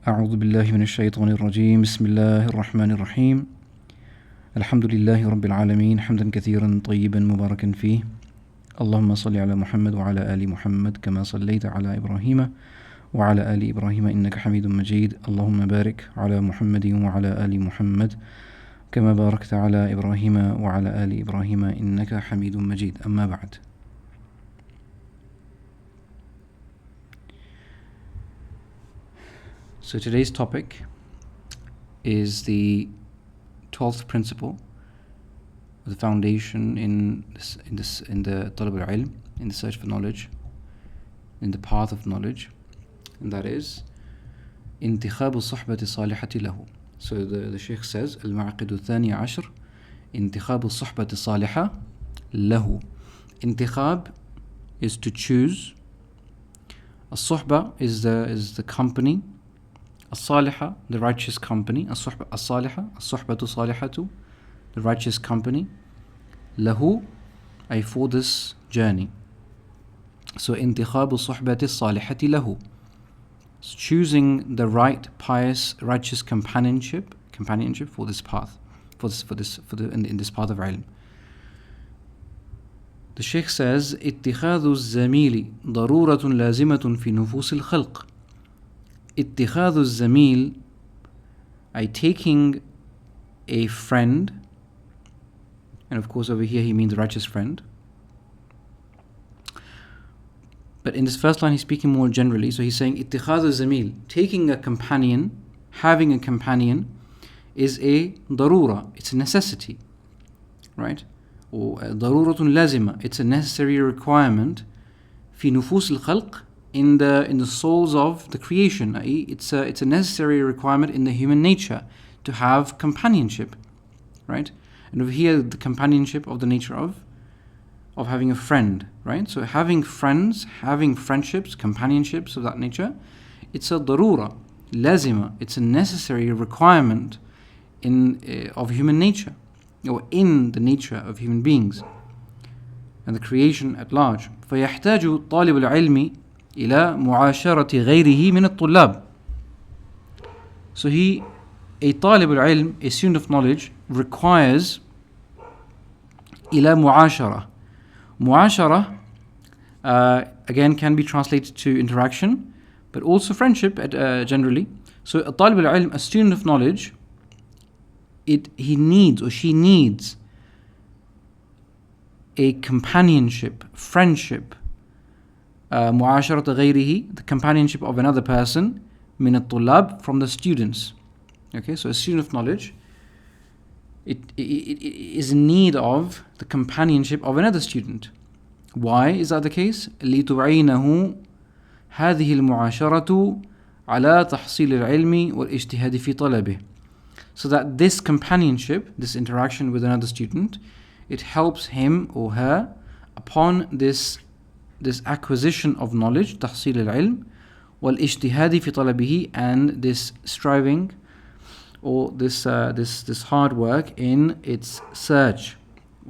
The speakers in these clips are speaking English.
أعوذ بالله من الشيطان الرجيم بسم الله الرحمن الرحيم الحمد لله رب العالمين حمدا كثيرا طيبا مباركا فيه اللهم صل على محمد وعلى آل محمد كما صليت على إبراهيم وعلى آل إبراهيم إنك حميد مجيد اللهم بارك على محمد وعلى آل محمد كما باركت على إبراهيم وعلى آل إبراهيم إنك حميد مجيد أما بعد. So today's topic is the 12th principle, the foundation in the talab al-ilm, in the search for knowledge, in the path of knowledge, and that is انتخاب الصحبة الصالحة له. So the Shaykh says المعقد الثاني عشر انتخاب الصحبة الصالحة له. Intikhab is to choose. الصحبة is the company. الصالحة, the righteous company. الصحبة الصالحة, الصحبة الصالحة, the righteous company. له, ay for this journey. So انتخاب الصحبة الصالحة له. So choosing the right, pious, righteous companionship for this path, in this path of ilm. The Shaykh says اتخاذ الزميل ضرورة لازمة في نفوس الخلق. اتخاذ الزميل, ay taking a friend, and of course over here he means a righteous friend. But in this first line he's speaking more generally, so he's saying اتخاذ الزميل, taking a companion, having a companion, is a darura, it's a necessity, right? Or ضرورة لازمة, it's a necessary requirement في نفوس الخلق, in the souls of the creation. It's a necessary requirement in the human nature to have companionship, right? And over here the companionship of the nature of having a friend, right? So having friends, having friendships, companionships of that nature, it's a darura, lazima, it's a necessary requirement of human nature, or in the nature of human beings and the creation at large. فيحتاج طالب العلم إلى معاشرة غيره من الطلاب. So a طالب العلم, a student of knowledge, requires إلى معاشرة. معاشرة again can be translated to interaction, but also friendship generally. So a طالب العلم, a student of knowledge, he needs or she needs a companionship, friendship, معاشرة غيره, the companionship of another person, من الطلاب, from the students. Okay, so a student of knowledge, it is in need of the companionship of another student. Why is that the case? لتعينه هذه المعاشرة على تحصيل العلم والاجتهاد في طلبه. So that this companionship, this interaction with another student, it helps him or her upon this acquisition of knowledge, تحصيل العلم, والاجتهاد في طلبه, and this striving or this hard work in its search,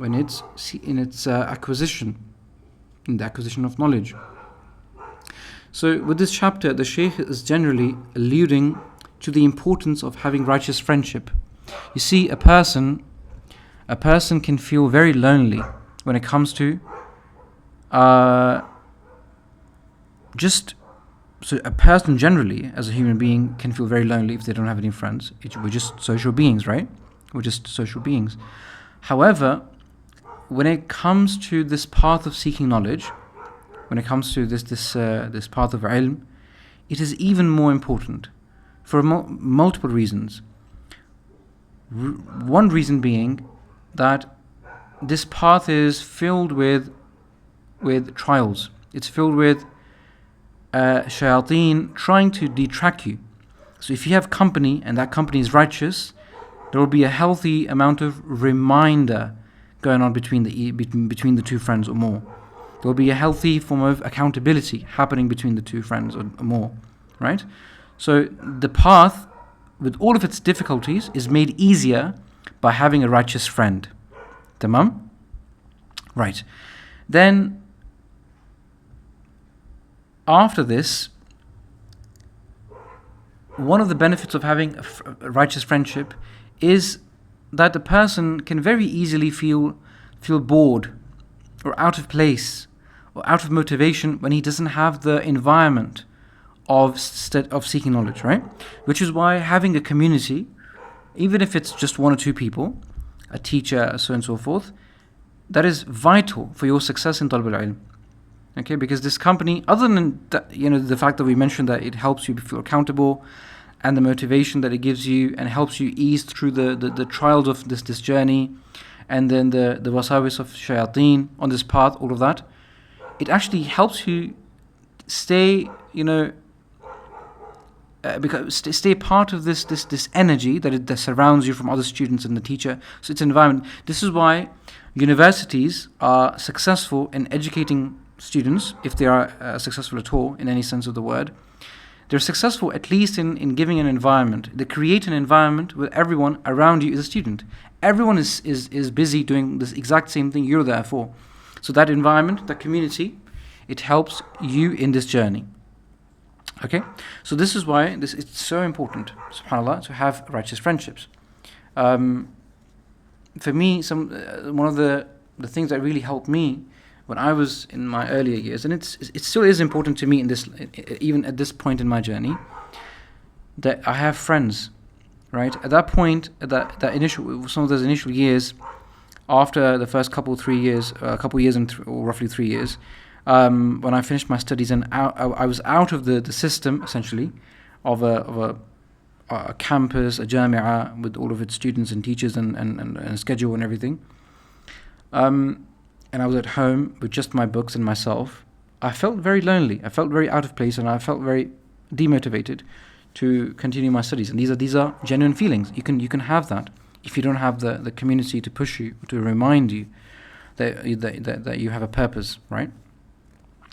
in its acquisition, in the acquisition of knowledge. So with this chapter, the Shaykh is generally alluding to the importance of having righteous friendship. You see, a person can feel very lonely when it comes to so a person generally, as a human being, can feel very lonely if they don't have any friends. We're just social beings, right? We're just social beings. However, when it comes to this path of seeking knowledge, when it comes to this path of ilm, it is even more important for multiple reasons. One reason being that this path is filled with trials. It's filled with shayateen trying to detract you. So if you have company and that company is righteous, there will be a healthy amount of reminder going on between the two friends or more. There will be a healthy form of accountability happening between the two friends or more, right? So the path, with all of its difficulties, is made easier by having a righteous friend. Tamam? Right. Then after this, one of the benefits of having a righteous friendship is that the person can very easily feel bored or out of place or out of motivation when he doesn't have the environment of seeking knowledge, right? Which is why having a community, even if it's just one or two people, a teacher, so on and so forth, that is vital for your success in talab al-ilm. Okay, because this company, other than that, the fact that we mentioned that it helps you feel accountable, and the motivation that it gives you and helps you ease through the trials of this journey, and then the wasawis of shayateen on this path, all of that, it actually helps you stay, because stay part of this energy that surrounds you from other students and the teacher. So it's an environment. This is why universities are successful in educating students, if they are successful at all in any sense of the word. They're successful at least in giving an environment. They create an environment where everyone around you is a student. Everyone is busy doing this exact same thing you're there for. So that environment, that community, it helps you in this journey. Okay? So this is why it's so important, subhanAllah, to have righteous friendships. For me, one of the things that really helped me when I was in my earlier years, and it still is important to me even at this point in my journey, that I have friends, right? At that point, some of those initial years, after the first couple years or roughly 3 years, when I finished my studies and I was out of the system essentially of a campus, a jami'ah with all of its students and teachers and a schedule and everything. And I was at home with just my books and myself. I felt very lonely. I felt very out of place, and I felt very demotivated to continue my studies. And these are genuine feelings. You can have that if you don't have the community to push you, to remind you that you have a purpose, right?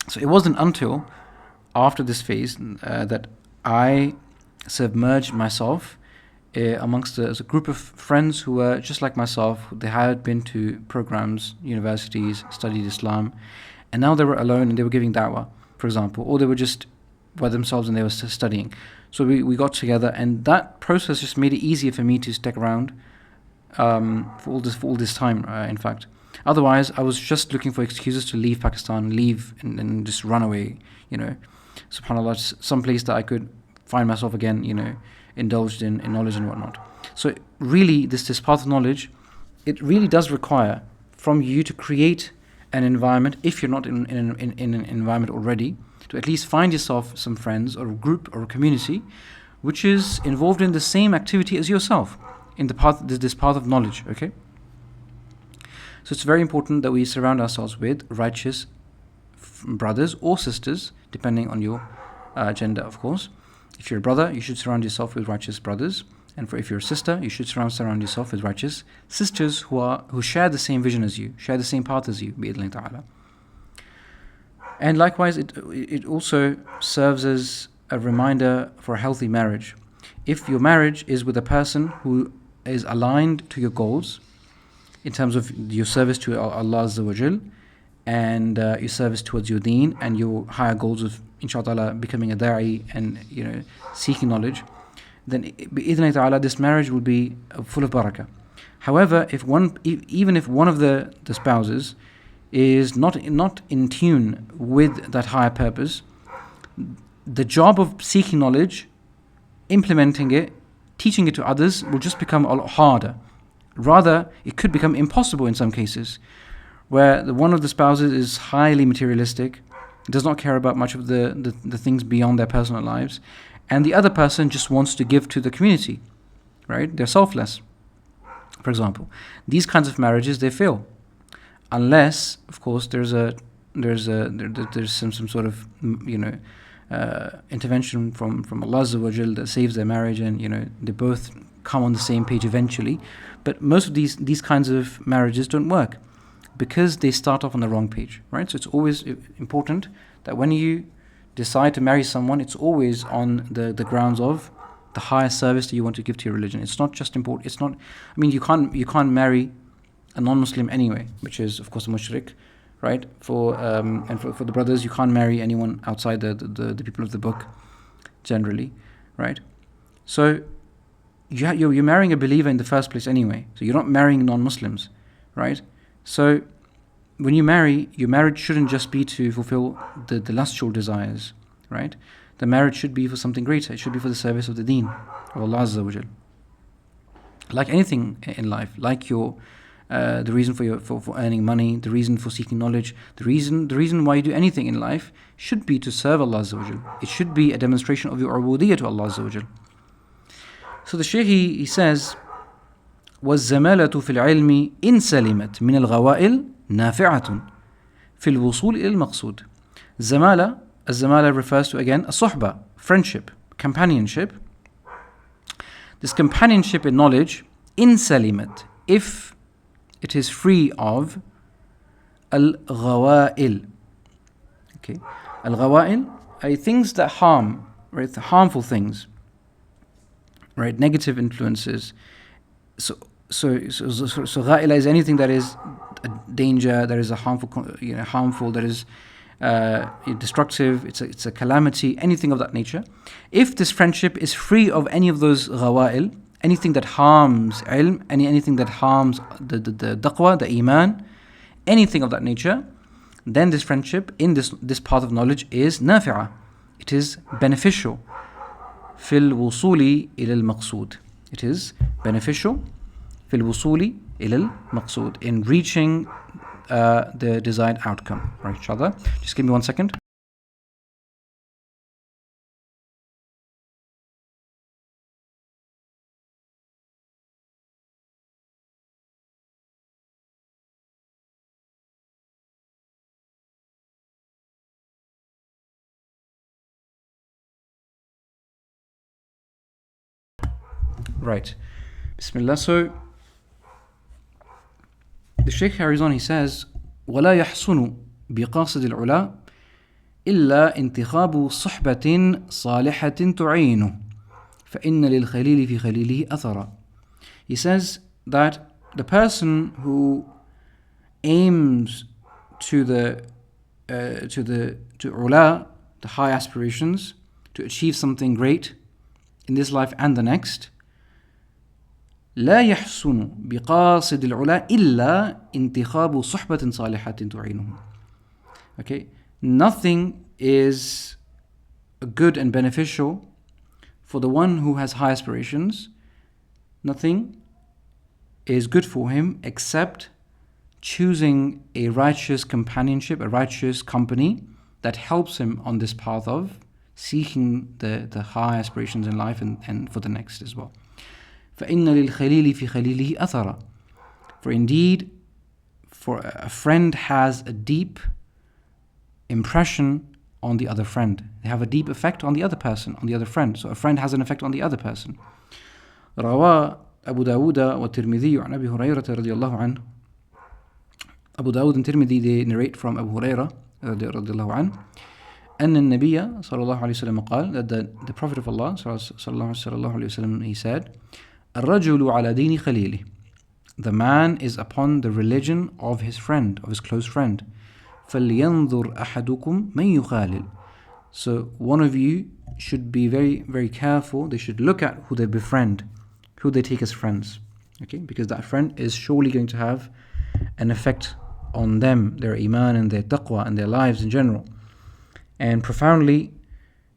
So it wasn't until after this phase that I submerged myself amongst a group of friends who were just like myself. They had been to programs, universities, studied Islam, and now they were alone and they were giving da'wah, for example, or they were just by themselves and they were studying. So we got together, and that process just made it easier for me to stick around for all this time, in fact. Otherwise, I was just looking for excuses to leave Pakistan, and just run away, subhanAllah, some place that I could find myself again, indulged in knowledge and whatnot. So really, this path of knowledge, it really does require from you to create an environment, if you're not in an environment already, to at least find yourself some friends or a group or a community which is involved in the same activity as yourself in this path of knowledge, okay? So it's very important that we surround ourselves with righteous brothers or sisters, depending on your gender, of course. If you're a brother, you should surround yourself with righteous brothers, and if you're a sister, you should surround yourself with righteous sisters who share the same vision as you, share the same path as you, bi'idhnillahi ta'ala. And likewise, it also serves as a reminder for a healthy marriage. If your marriage is with a person who is aligned to your goals in terms of your service to Allah Azza wa Jal, and your service towards your deen and your higher goals of inshaAllah becoming a da'i and seeking knowledge, then bi'idhnillahi ta'ala this marriage will be full of barakah. However, even if one of the spouses is not in tune with that higher purpose, the job of seeking knowledge, implementing it, teaching it to others will just become a lot harder. Rather, it could become impossible in some cases, where one of the spouses is highly materialistic, does not care about much of the things beyond their personal lives, and the other person just wants to give to the community, right? They're selfless, for example. These kinds of marriages, they fail, unless, of course, there's some sort of intervention from Allah Azza wa Jal that saves their marriage, and they both come on the same page eventually. But most of these kinds of marriages don't work because they start off on the wrong page, right? So it's always important that when you decide to marry someone, it's always on the grounds of the higher service that you want to give to your religion. It's not just important. It's not. I mean, you can't marry a non-Muslim anyway, which is of course a mushrik, right? For the brothers, you can't marry anyone outside the people of the book, generally, right? So you're marrying a believer in the first place anyway. So you're not marrying non-Muslims, right? So when you marry, your marriage shouldn't just be to fulfill the lustful desires, right? The marriage should be for something greater. It should be for the service of the deen of Allah Azza wa Jal. Like anything in life, like your the reason for earning money, the reason for seeking knowledge, the reason why you do anything in life should be to serve Allah Azza wa Jal. It should be a demonstration of your ubudiyyah to Allah Azza wa Jal. So the Shaykh he says, وَالزَّمَالَةُ فِي الْعِلْمِ إِن سَلِمَتْ مِنَ الْغَوَائِلِ نَافِعَةٌ فِي الْوُصُولِ إِلَى الْمَقْصُودِ. Zamala refers to, again, a suhbah, friendship, companionship. This companionship in knowledge, in salimat, if it is free of al-ghawa'il. Okay, al-ghawa'il are things that harm, right? The harmful things, right? Negative influences. So gha'ila is anything that is a danger, that is a harmful, that is destructive, it's a calamity, anything of that nature. If this friendship is free of any of those ghawa'il, anything that harms ilm, anything that harms the taqwa, the iman, anything of that nature, then this friendship in this path of knowledge is nafi'ah. It is beneficial. Fil wusuli ila al-maqsood. It is beneficial fil wusuli ila al-maqsood, in reaching the desired outcome. Right, inshallah. Just give me 1 second. Right. Bismillah. So the Shaykh carries on, he says, وَلَا يَحْسُنُ بِقَاصِدِ الْعُلَى إِلَّا انتخاب صحبة صالحة تعينه فإن للخليل في خليله أثرا. He says that the person who aims to ula, the high aspirations, to achieve something great in this life and the next, لا يحسن بقاصد العلا إلا انتخاب صحبة صالحة تعينه. Okay, nothing is good and beneficial for the one who has high aspirations. Nothing is good for him except choosing a righteous companionship, a righteous company that helps him on this path of seeking the high aspirations in life and for the next as well. فَإِنَّ لِلْخَلِيلِ فِي خَلِيلِهِ أَثَرًا. For indeed, for a friend has a deep impression on the other friend. They have a deep effect on the other person, on the other friend. So a friend has an effect on the other person. روى أبو داود والترمذي عن أبي هريرة رضي الله عنه. Abu Dawud and Tirmidhi, they narrate from Abu Hurairah رضي الله عنه أن النبي صلى الله عليه وسلم قال, that the Prophet of Allah صلى الله عليه وسلم, he said, الرجل على دين خليله. The man is upon the religion of his friend, of his close friend. فَلْيَنْظُرْ أَحَدُكُمْ مَنْ يُخَالِلْ. So one of you should be very, very careful. They should look at who they befriend, who they take as friends. Okay, because that friend is surely going to have an effect on them, their iman and their taqwa and their lives in general. And profoundly,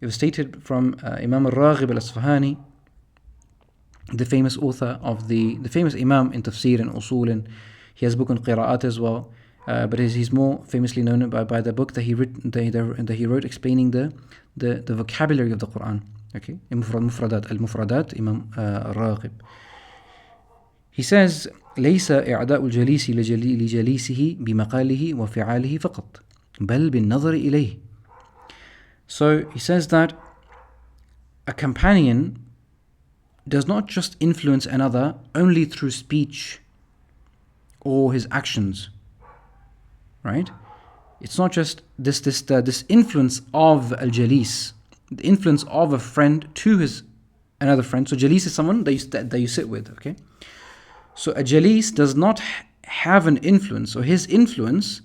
it was stated from Imam al-Raghib al-Asfahani, the famous author of the famous Imam in Tafsir and Usul, and he has a book on Qira'at as well, but he's more famously known by the book that he wrote explaining the vocabulary of the Quran. Okay, Mufradat, Imam al-Raghib. He says, ليس إعداء الجليس لجليسه بمقاله وفعاله فقط بل بالنظر إليه. So he says that a companion does not just influence another only through speech or his actions, right? It's not just this influence of al-jalis, the influence of a friend to another friend. So jalis is someone that you sit with, okay? So a jalis does not have an influence. So his influence,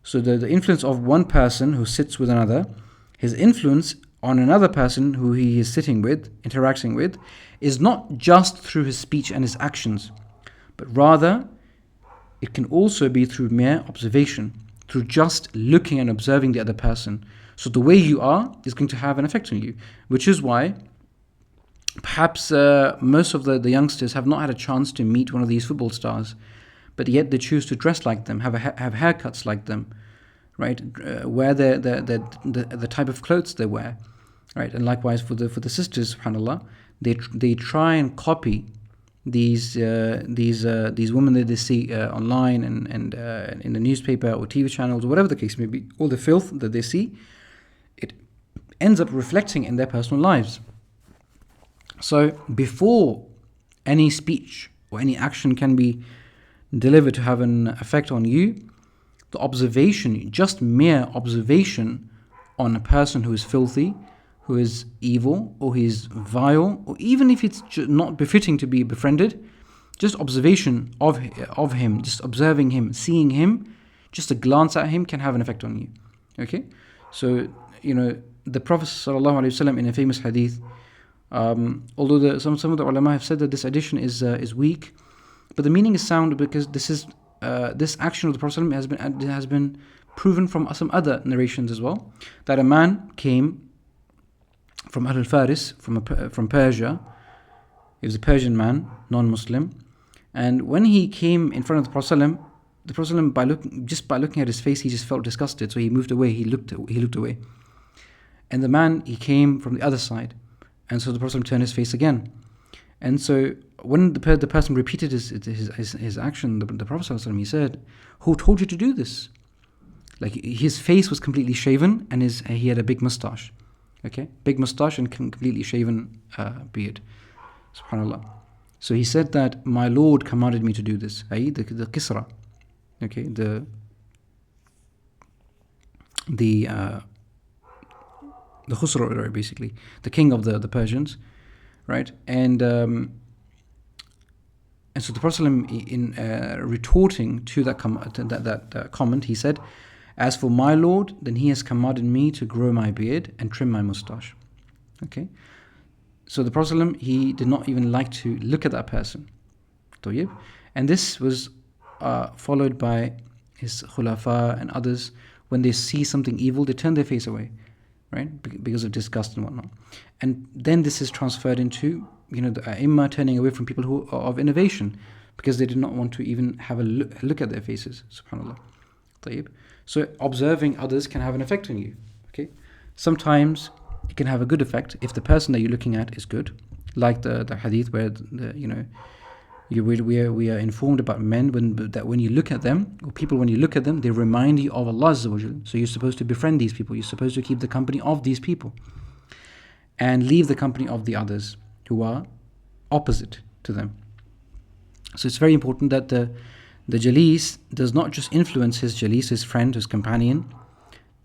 so the influence of one person who sits with another, his influence on another person who he is sitting with, interacting with, is not just through his speech and his actions, but rather it can also be through mere observation, through just looking and observing the other person. So the way you are is going to have an effect on you, which is why perhaps most of the youngsters have not had a chance to meet one of these football stars, but yet they choose to dress like them, have haircuts like them, right? Wear the type of clothes they wear, right? And likewise for the sisters, subhanallah, they try and copy these women that they see online and in the newspaper or TV channels or whatever the case may be. All the filth that they see, it ends up reflecting in their personal lives. So before any speech or any action can be delivered to have an effect on you, the observation, just mere observation on a person who is filthy, who is evil, or he is vile, or even if it's not befitting to be befriended, just observation of him, just observing him, seeing him, just a glance at him can have an effect on you. Okay? So, the Prophet ﷺ in a famous hadith, although some of the ulama have said that this addition is weak, but the meaning is sound because this action of the Prophet ﷺ has been proven from some other narrations as well, that a man came from Faris, from Persia. He was a Persian man, non-Muslim, and when he came in front of the Prophet ﷺ, by looking at his face, he just felt disgusted, so he moved away. He looked away, and the man, he came from the other side, and so the Prophet ﷺ turned his face again. And so when the person repeated his action, the Prophet ﷺ, he said, "Who told you to do this?" Like, his face was completely shaven, and he had a big mustache. Okay, big mustache and completely shaven beard. Subhanallah. So he said that my Lord commanded me to do this. The Kisra, okay, the Khusra, basically, the king of the Persians, right? And so the Prophet in retorting to that comment, he said, "As for my Lord, then he has commanded me to grow my beard and trim my mustache." Okay, so the Prophet, he did not even like to look at that person. And this was followed by his Khulafa and others. When they see something evil, they turn their face away, right, because of disgust and whatnot. And then this is transferred into the Ummah turning away from people who are of innovation, because they did not want to even have a look at their faces. Subhanallah. So observing others can have an effect on you. Okay, sometimes it can have a good effect if the person that you're looking at is good, like the hadith where we are informed about men when you look at them, or people when you look at them, they remind you of Allah Azza wa Jal. So you're supposed to befriend these people. You're supposed to keep the company of these people and leave the company of the others who are opposite to them. So it's very important that the Jalis does not just influence his Jalis, his friend, his companion,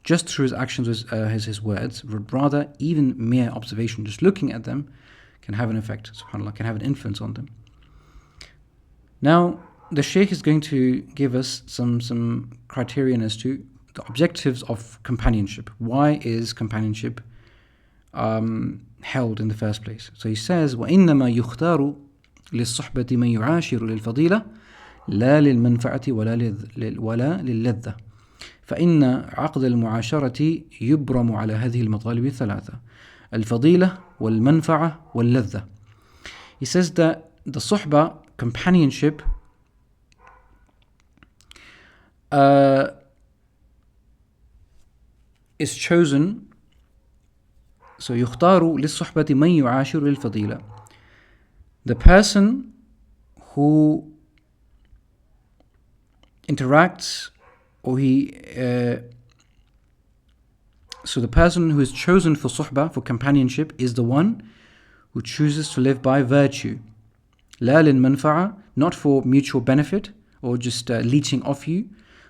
just through his actions, his words, but rather even mere observation, just looking at them, can have an effect, subhanAllah, can have an influence on them. Now, the Shaykh is going to give us some criterion as to the objectives of companionship. Why is companionship held in the first place? So he says, وَإِنَّمَا يُخْتَارُ لِلصُّحْبَةِ مَنْ يُعَاشِرُ لِلْفَضِيلَةِ لا للمنفعة ولا للذة فإن عقد المعاشرة يبرم على هذه المطالب الثلاثة الفضيلة والمنفعة واللذة. He says that the suhbah, companionship, is chosen. So يختار للصحبة من يعاشر للفضيلة. The person who interacts, or so the person who is chosen for suhbah, for companionship, is the one who chooses to live by virtue. لا للمنفعة, not for mutual benefit or just leeching off you.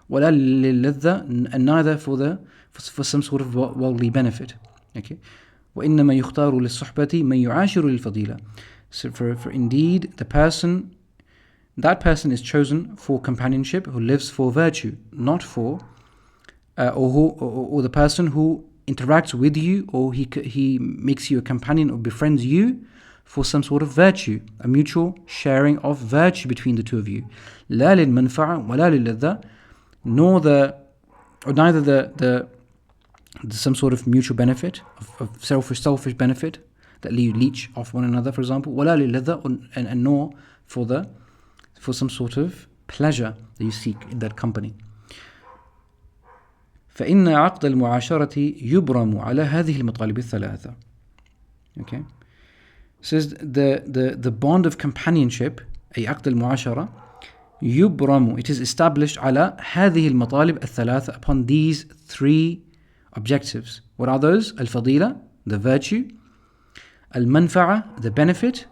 ولا للذة, and neither for some sort of worldly benefit. Okay. وإنما يختار للصحبة من يعاشر للفضيلة. So for indeed that person is chosen for companionship who lives for virtue, not for or the person who interacts with you, or he makes you a companion or befriends you for some sort of virtue, a mutual sharing of virtue between the two of you. لا للمنفعة ولا للذة, nor neither the some sort of mutual benefit, of selfish benefit that you leech off one another, for example. ولا للذة, and nor for some sort of pleasure that you seek in that company. فإن عقد المعاشرة يبرم على هذه المطالب الثلاثة. Okay. It says the bond of companionship, أي عقد المعاشرة, يبرم, it is established على هذه المطالب الثلاثة, upon these three objectives. What are those? الفضيلة, the virtue, المنفعة, the benefit,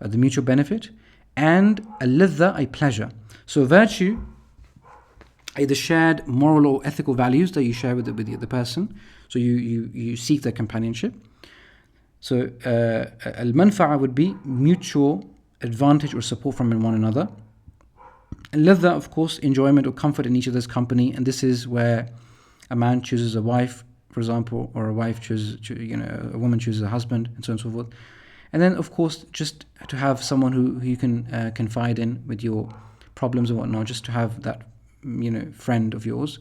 the mutual benefit, and اللذة, a pleasure. So virtue, the shared moral or ethical values that you share with the other person. So you seek their companionship. So al-manfa'a would be mutual advantage or support from one another. Al-ladha, of course, enjoyment or comfort in each other's company, and this is where a man chooses a wife, for example, or a wife chooses, a woman chooses a husband, and so on and so forth. And then, of course, just to have someone who you can confide in with your problems and whatnot, just to have that, friend of yours.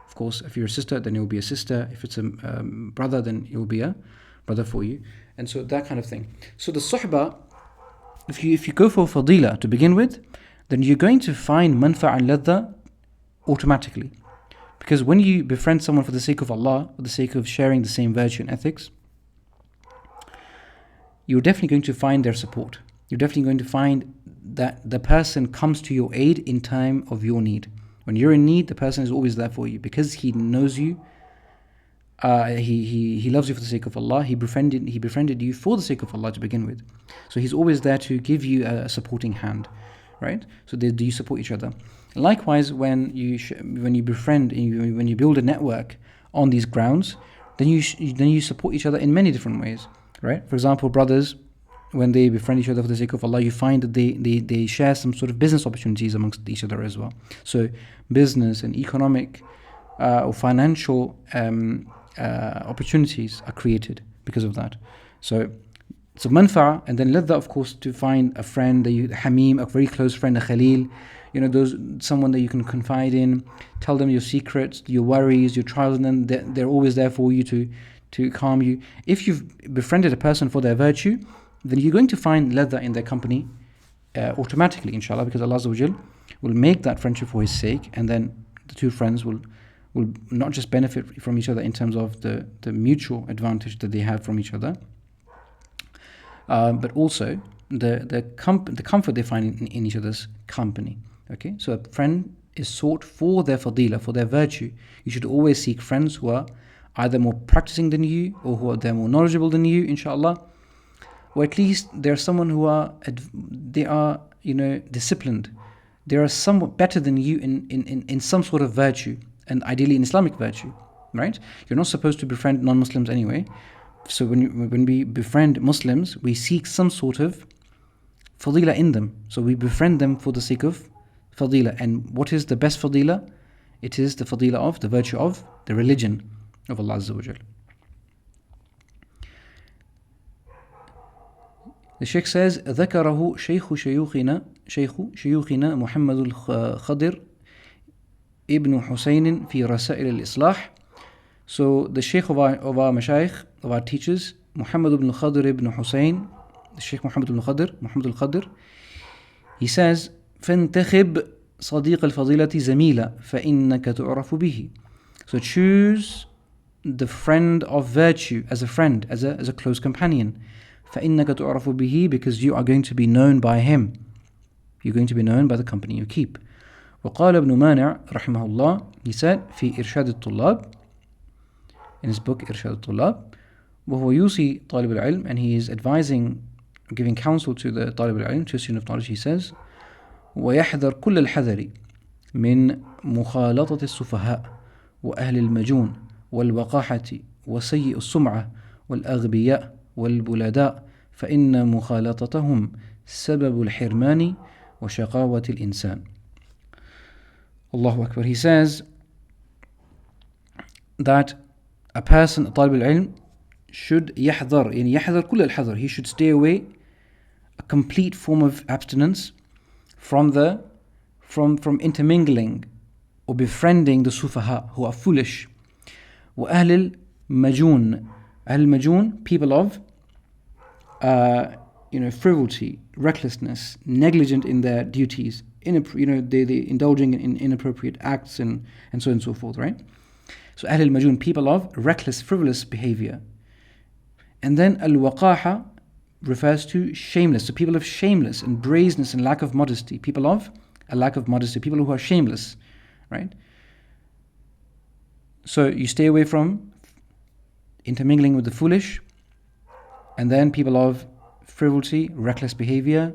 Of course, if you're a sister, then it will be a sister. If it's a brother, then it will be a brother for you. And so that kind of thing. So the suhbah, if you go for fadila to begin with, then you're going to find manfa' and ladha automatically. Because when you befriend someone for the sake of Allah, for the sake of sharing the same virtue and ethics, you're definitely going to find their support. You're definitely going to find that the person comes to your aid in time of your need. When you're in need, the person is always there for you because he knows you. He loves you for the sake of Allah. He befriended you for the sake of Allah to begin with. So he's always there to give you a supporting hand, right? So do you support each other? Likewise, when you befriend, when you build a network on these grounds, then you support each other in many different ways, right? For example, brothers, when they befriend each other for the sake of Allah, you find that they share some sort of business opportunities amongst each other as well. So business and economic or financial opportunities are created because of that. So manfa'a, and then ladha, of course, to find a friend, hamim, a very close friend, a khalil, someone that you can confide in, tell them your secrets, your worries, your trials, and then they're always there for you to calm you. If you've befriended a person for their virtue, then you're going to find ladha in their company automatically, inshallah, because Allah Azza wa Jal will make that friendship for His sake, and then the two friends will not just benefit from each other in terms of the mutual advantage that they have from each other, but also the comfort they find in each other's company. Okay, so a friend is sought for their fadila, for their virtue. You should always seek friends who are either more practicing than you, or who are more knowledgeable than you, inshallah, or at least they're someone who are disciplined. They are somewhat better than you in some sort of virtue, and ideally in Islamic virtue, right? You're not supposed to befriend non-Muslims anyway. So when we befriend Muslims, we seek some sort of fadila in them. So we befriend them for the sake of fadila. And what is the best fadila? It is the fadila of, the virtue of, the religion of Allah Azza wa Jal. The Shaykh says, ذكره شيخ شيوخنا محمد الخضر ابن حسين في رسائل الإصلاح. So the Shaykh of our Mashayikh, of our teachers, Muhammad ibn Khadr ibn Hussein, the Shaykh Muhammad al-Khadr, he says, فانتخب صديق الفضيلة زميلا فإنك تعرف به. So choose the friend of virtue as a friend, as a close companion. فإنك تعرف به, because you are going to be known by him. You're going to be known by the company you keep. وقال ابن مانع رحمه الله, he said, في إرشاد الطلاب, in his book إرشاد الطلاب, وهو يوصي طالب العلم, and he is advising, giving counsel to the طالب العلم, to a student of knowledge. He says, ويحذر كل الحذر من مخالطة السفهاء وأهل المجون والوقاحة وسيء السمعة والأغبياء والبلداء فإن مخالطتهم سبب الحرمان وشقاوة الإنسان. Allahu Akbar. He says that a person, طالب العلم, should يحذر, يعني يحذر كل الحذر. He should stay away a complete form of abstinence from intermingling or befriending the sufaha, who are foolish. وأهل المجون, أهل المجون, people of frivolity, recklessness, negligent in their duties, they indulging in inappropriate acts and so on and so forth, right? So أهل المجون, people of reckless, frivolous behavior. And then al-waqaha refers to shameless, so people of shameless and brazenness and lack of modesty, people of a lack of modesty, people who are shameless, right? So you stay away from intermingling with the foolish, and then people of frivolity, reckless behavior,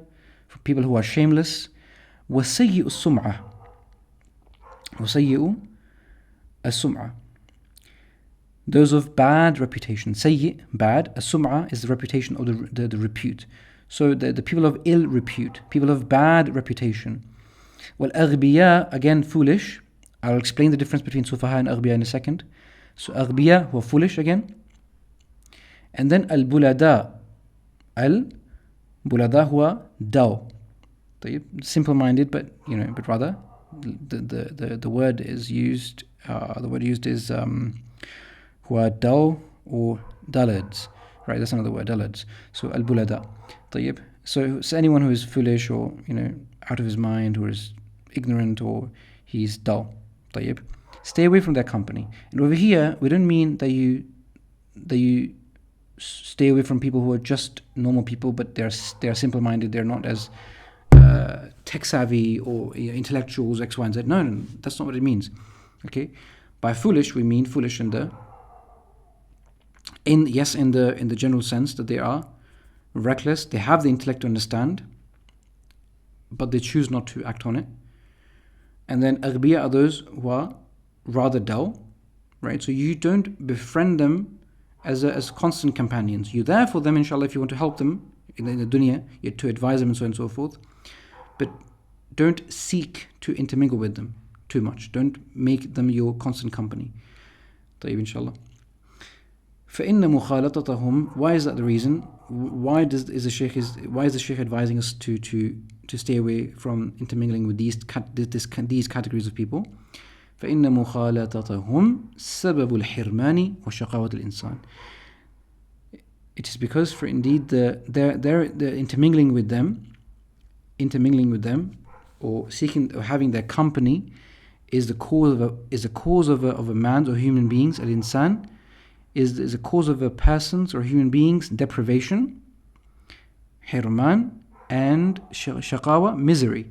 people who are shameless. وَسَيِّئُ السُّمْعَةِ, وَسَيِّئُ السُّمْعَةِ, those of bad reputation. Sayyi, bad. As-sum'ah is the reputation or the repute. So the people of ill repute, people of bad reputation. Wal-aghbiya, again foolish. I'll explain the difference between sufaha and aghbiya in a second. So aghbiya, who are foolish again. And then al-bulada. Al-bulada, who are dull. Simple-minded, but rather the word is used. The word used is who are dull or dullards, right? That's another word, dullards. So al-bulada. طيب. So anyone who is foolish or out of his mind, or is ignorant, or he's dull. طيب. Stay away from their company. And over here, we don't mean that you stay away from people who are just normal people, but they're simple-minded. They're not as tech savvy or intellectuals, X, Y, and Z. No, that's not what it means. Okay, by foolish we mean foolish in the general sense that they are reckless. They have the intellect to understand, but they choose not to act on it. And then aghbiya are those who are rather dull, right? So you don't befriend them as constant companions. You're there for them, inshallah, if you want to help them in the dunya, to advise them and so on and so forth. But don't seek to intermingle with them too much. Don't make them your constant company. طيب, inshallah. فإن مخالطتهم, why is that the reason? Why is the Shaykh advising us to stay away from intermingling with these categories of people? فإن مخالطتهم سبب الحرمان وشقاوة الإنسان. It is because, for indeed, the intermingling with them, or seeking or having their company, is the cause of a man's or human being's, al-insan, is a cause of a person's or human being's deprivation, hirman, and shaqawa, misery.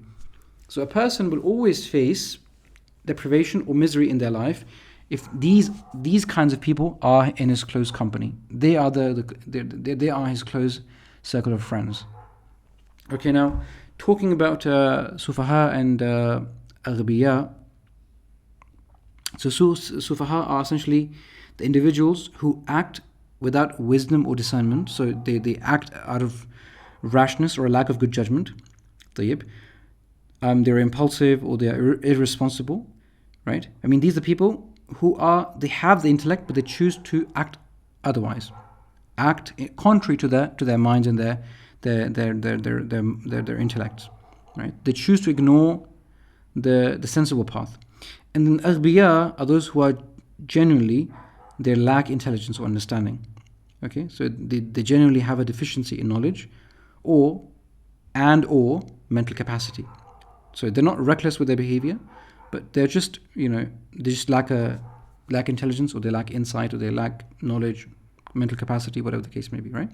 So a person will always face deprivation or misery in their life if these kinds of people are in his close company. They are they are his close circle of friends. Okay, now talking about sufaha and aghbiya. So sufaha are essentially the individuals who act without wisdom or discernment. So they act out of rashness or a lack of good judgment. طيب. They're impulsive or they are irresponsible, right? I mean, these are people who they have the intellect, but they choose to act otherwise, act contrary to their minds and their intellects, right? They choose to ignore the sensible path. And then aghbiya are those who are genuinely, they lack intelligence or understanding. Okay, so they genuinely have a deficiency in knowledge or mental capacity. So they're not reckless with their behavior, but they're just, they just lack intelligence, or they lack insight, or they lack knowledge, mental capacity, whatever the case may be, right?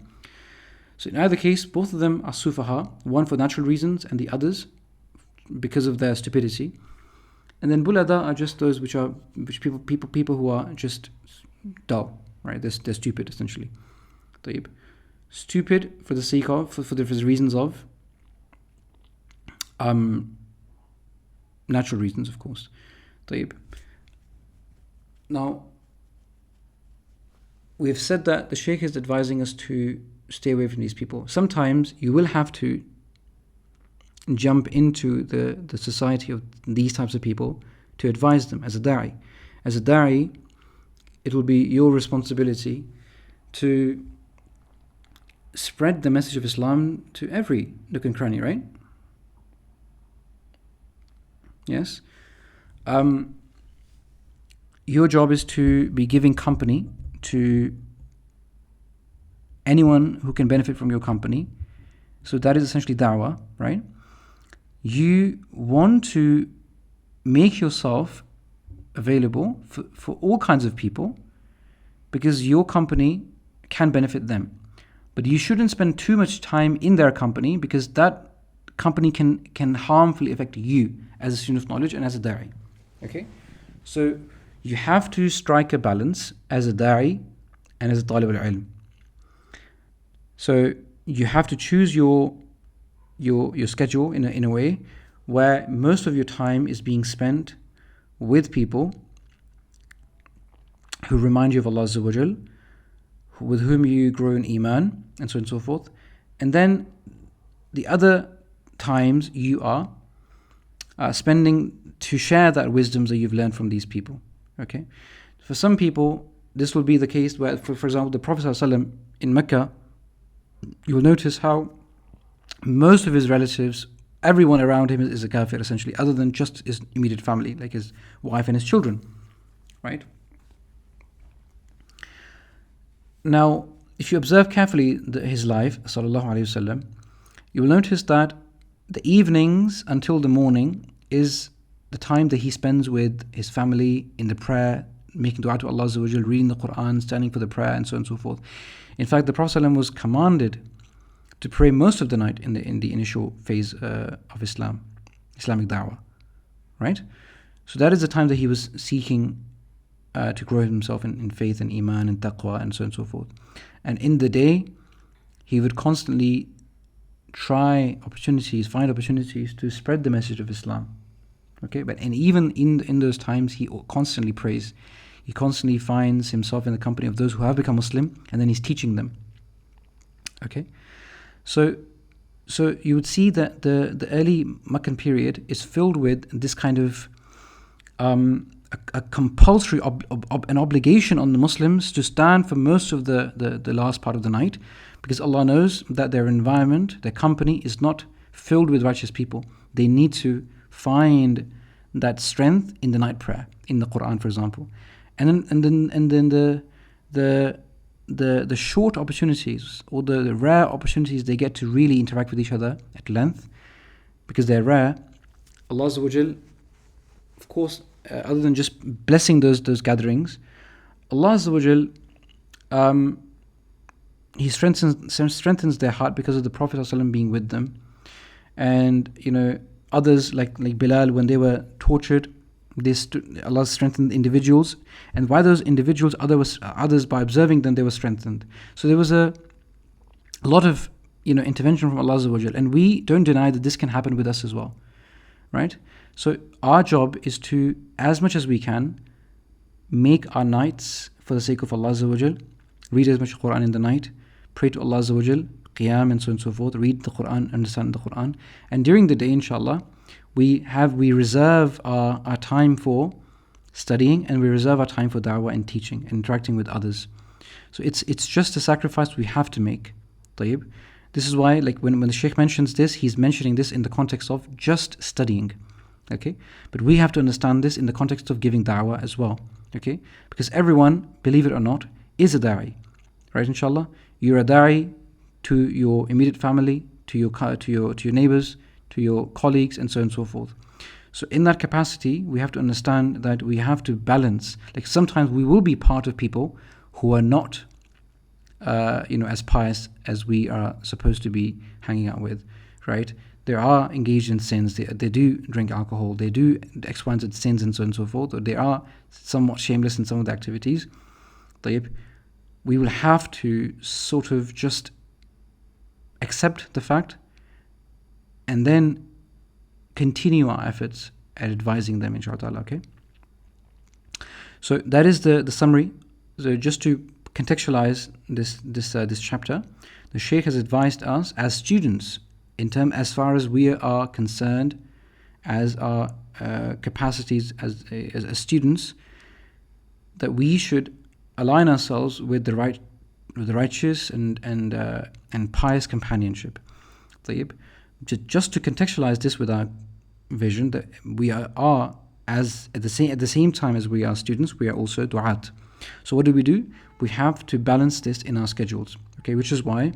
So in either case, both of them are sufaha, one for natural reasons and the others because of their stupidity. And then bulada are just those people who are just dull, right? They're stupid, essentially. طيب. Stupid for the sake of, for the reasons of natural reasons, of course. طيب. Now, we have said that the Shaykh is advising us to stay away from these people. Sometimes you will have to jump into the society of these types of people to advise them as a da'i. As a da'i, it will be your responsibility to spread the message of Islam to every nook and cranny, right? Yes. Your job is to be giving company to anyone who can benefit from your company. So that is essentially da'wah, right? You want to make yourself available for all kinds of people because your company can benefit them. But you shouldn't spend too much time in their company because that company can harmfully affect you as a student of knowledge and as a da'i. Okay? So you have to strike a balance as a da'i and as a talib al-ilm. So you have to choose your schedule in a way where most of your time is being spent with people who remind you of Allah Azza wa Jal, with whom you grow in iman, and so on and so forth. And then the other times you are spending to share that wisdoms that you've learned from these people. Okay, for some people this will be the case where, for example, the Prophet ﷺ in Mecca, you will notice how most of his relatives, everyone around him is a kafir essentially, other than just his immediate family, like his wife and his children, right? Now, if you observe carefully his life, sallallahu alaihi wasallam, you will notice that the evenings until the morning is the time that he spends with his family in the prayer, making dua to Allah Azza wa Jal, reading the Quran, standing for the prayer, and so on and so forth. In fact, the Prophet ﷺ was commanded to pray most of the night in the initial phase of Islamic da'wah, right? So that is the time that he was seeking to grow himself in faith and iman and taqwa and so on and so forth. And in the day, he would constantly find opportunities to spread the message of Islam. Okay, and even in those times, he constantly prays. He constantly finds himself in the company of those who have become Muslim, and then he's teaching them. Okay, so you would see that the early Meccan period is filled with this kind of a compulsory an obligation on the Muslims to stand for most of the last part of the night, because Allah knows that their environment, their company is not filled with righteous people. They need to find that strength in the night prayer, in the Quran, for example, and then the short opportunities or the rare opportunities they get to really interact with each other at length, because they're rare. Allah Azza wa Jal, of course, other than just blessing those gatherings, Allah Azza wa Jal, He strengthens their heart because of the Prophet ﷺ being with them. And others like Bilal, when they were tortured, Allah strengthened individuals, and by those individuals, others by observing them, they were strengthened. So there was a lot of intervention from Allah Azza wa Jal, and we don't deny that this can happen with us as well, right? So our job is to, as much as we can, make our nights for the sake of Allah Azza wa Jal, read as much Quran in the night, pray to Allah Azza wa Jal, qiyam and so on and so forth, read the Quran, understand the Quran, and during the day, inshallah, we reserve our time for studying, and we reserve our time for da'wah and teaching and interacting with others. So it's just a sacrifice we have to make. طيب. This is why, like when the Shaykh mentions this, he's mentioning this in the context of just studying. Okay? But we have to understand this in the context of giving da'wah as well. Okay? Because everyone, believe it or not, is a da'i. Right, inshallah? You're a da'i to your immediate family, to your neighbors, to your colleagues, and so on and so forth. So in that capacity, we have to understand that we have to balance. Like sometimes we will be part of people who are not as pious as we are supposed to be hanging out with, right? They are engaged in sins, they do drink alcohol, they do X, Y, and Z sins, and so on and so forth, or they are somewhat shameless in some of the activities. We will have to sort of just accept the fact and then continue our efforts at advising them, inshallah, okay? So that is the summary. So just to contextualize this chapter, the Shaykh has advised us as students, as far as we are concerned, as our capacities as students, that we should align ourselves with the righteous and pious companionship. طيب. Just to contextualize this with our vision, that we are as at the same time as we are students, we are also du'at. So what do? We have to balance this in our schedules. Okay, which is why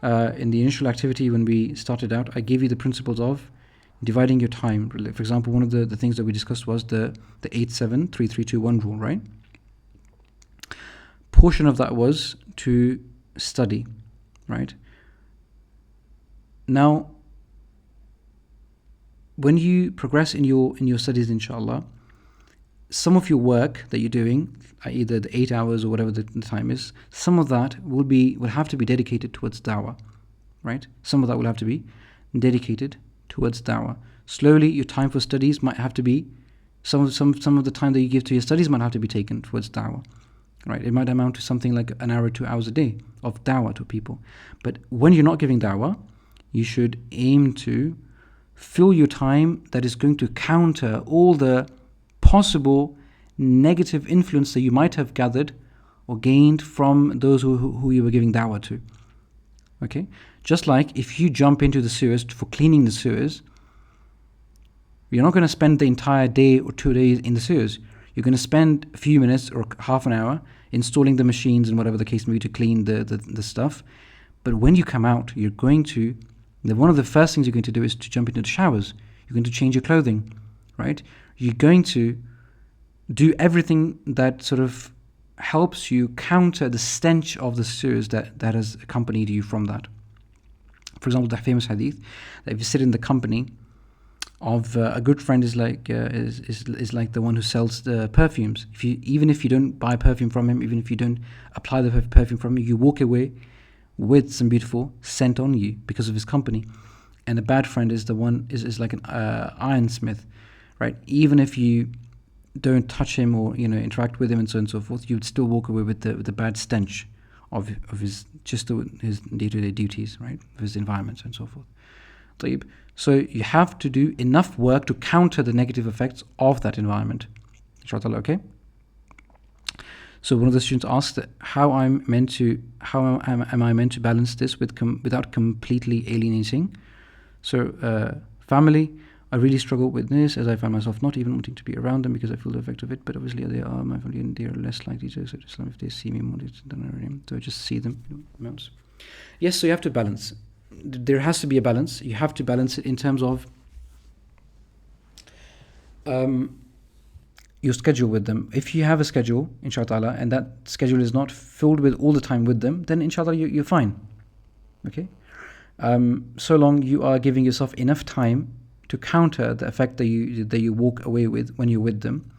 in the initial activity when we started out, I gave you the principles of dividing your time. For example, one of the things that we discussed was the 8-7-3-3-2-1 rule, right? Portion of that was to study, right? Now, when you progress in your studies, inshallah, some of your work that you're doing, either the 8 hours or whatever the time is, some of that will have to be dedicated towards da'wah, right? Some of that will have to be dedicated towards da'wah. Slowly, your time for studies might have to be, some of the time that you give to your studies might have to be taken towards da'wah, right? It might amount to something like an hour, 2 hours a day of da'wah to people. But when you're not giving da'wah, you should aim to fill your time that is going to counter all the possible negative influence that you might have gathered or gained from those who you were giving da'wah to. Okay? Just like if you jump into the sewers for cleaning the sewers, you're not going to spend the entire day or 2 days in the sewers. You're going to spend a few minutes or half an hour installing the machines and whatever the case may be to clean the stuff. But when you come out, you're going to, one of the first things you're going to do is to jump into the showers. You're going to change your clothing, right? You're going to do everything that sort of helps you counter the stench of the sewers that has accompanied you from that. For example, the famous hadith that if you sit in the company of a good friend is like the one who sells the perfumes. Even if you don't buy perfume from him, even if you don't apply the perfume from him, you walk away with some beautiful scent on you because of his company. And a bad friend is the one is like an ironsmith, right? Even if you don't touch him or interact with him and so on and so forth, you'd still walk away with the bad stench of his his day-to-day duties, right? Of his environment and so forth. So you have to do enough work to counter the negative effects of that environment. Inshallah, okay? So one of the students asked that how am I meant to balance this without completely alienating? So family, I really struggle with this as I find myself not even wanting to be around them because I feel the effect of it. But obviously they are my family and they are less likely to accept Islam if they see me more than already. So I just see them. Yes, so you have to balance. There has to be a balance. You have to balance it in terms of your schedule with them. If you have a schedule, inshallah, and that schedule is not filled with all the time with them, then inshallah you're fine. Okay? So long you are giving yourself enough time to counter the effect that you walk away with when you're with them.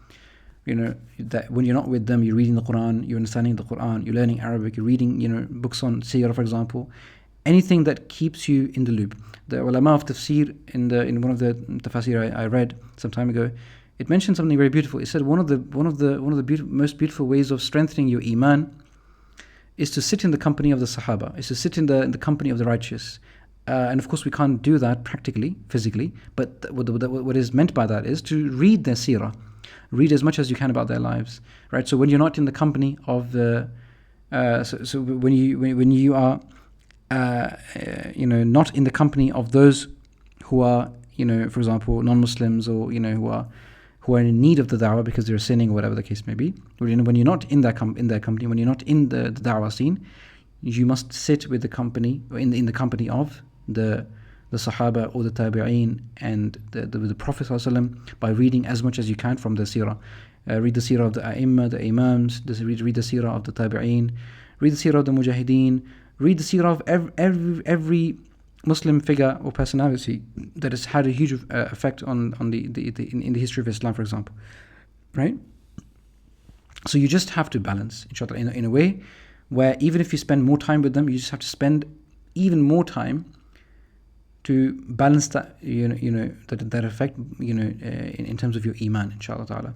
That when you're not with them, you're reading the Quran, you're understanding the Quran, you're learning Arabic, you're reading books on seerah, for example. Anything that keeps you in the loop. The ulama of tafsir in one of the tafsir I read some time ago, it mentioned something very beautiful. It said one of the most beautiful ways of strengthening your iman is to sit in the company of the Sahaba, is to sit in the company of the righteous. And of course we can't do that practically, physically, but what is meant by that is to read their seerah, read as much as you can about their lives, right? So when you're not in the company of the, so when you are, not in the company of those who are, for example, non-Muslims or who are in need of the da'wah because they're sinning or whatever the case may be. When you're not in their company, when you're not in the da'wah scene, you must sit with the company in the company of the Sahaba or the Tabi'een and the Prophet ﷺ by reading as much as you can from the seerah. Read the seerah of the A'immah, the Imams, read the seerah of the Tabi'een, read the seerah of the Mujaddideen, read the seerah of every Muslim figure or personality that has had a huge effect on in the history of Islam, for example, right? So you just have to balance, inshallah, in a way where even if you spend more time with them, you just have to spend even more time to balance that, that effect, in terms of your iman, inshallah ta'ala,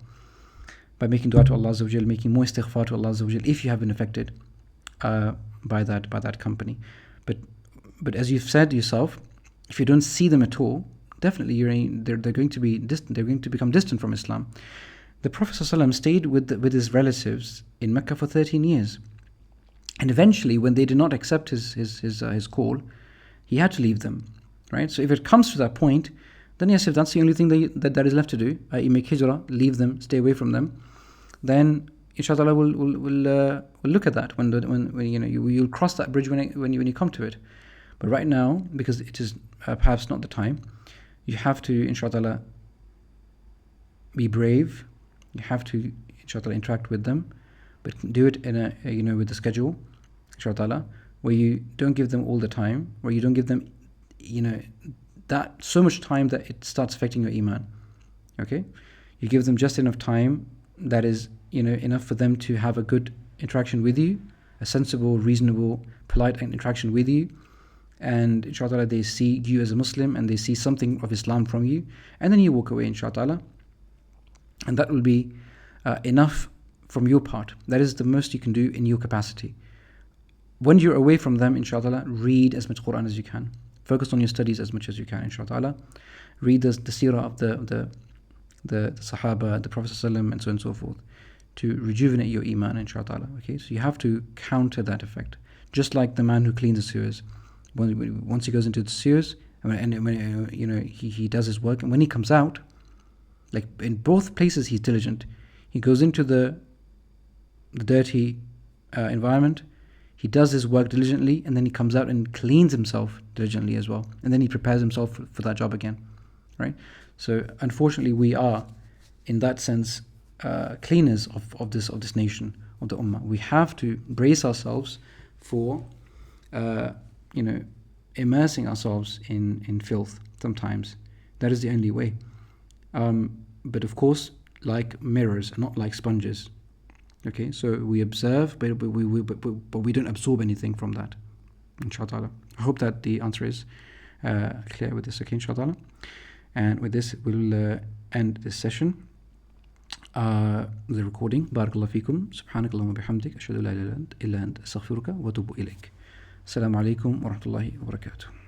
by making dua to Allah Azza wa Jal, making more istighfar to Allah Azza wa Jal if you have been affected by that company. But as you've said yourself, if you don't see them at all, definitely they're going to become distant from Islam. The Prophet ﷺ stayed with his relatives in Mecca for 13 years. And eventually, when they did not accept his call, he had to leave them. Right? So if it comes to that point, then yes, if that's the only thing that is left to do, i.e. make hijrah, leave them, stay away from them, then inshallah we'll look at that when you'll cross that bridge when you come to it. But right now, because it is perhaps not the time, you have to inshallah be brave. You have to inshallah interact with them, but do it in a with the schedule, inshallah, where you don't give them all the time, where you don't give them that so much time that it starts affecting your iman. Okay, you give them just enough time that is enough for them to have a good interaction with you, a sensible, reasonable, polite interaction with you, and inshallah they see you as a Muslim and they see something of Islam from you, and then you walk away, inshallah, and that will be enough from your part. That is the most you can do in your capacity. When you're away from them, inshallah, read as much Quran as you can. Focus on your studies as much as you can, inshallah. Read the seerah of the Sahaba, the Prophet ﷺ, and so on and so forth, to rejuvenate your iman, inshallah. Okay, so you have to counter that effect. Just like the man who cleans the sewers. Once he goes into the sewers, and when he does his work, and when he comes out, like in both places he's diligent. He goes into the dirty environment, he does his work diligently, and then he comes out and cleans himself diligently as well, and then he prepares himself for that job again, right? So unfortunately we are, in that sense, cleaners of this nation, of the Ummah. We have to brace ourselves for immersing ourselves in filth sometimes. That is the only way. But of course, like mirrors, not like sponges. Okay, so we observe, but we don't absorb anything from that, inshallah. I hope that the answer is clear with this, okay, inshallah. And with this, we'll end this session, the recording. Barakallahu feekum. Subhanakallahumma bihamdik. Ashhadu an la ilaha illa anta astaghfiruka wa atubu ilayk. Assalamu alaikum wa rahmatullahi wa barakatuh.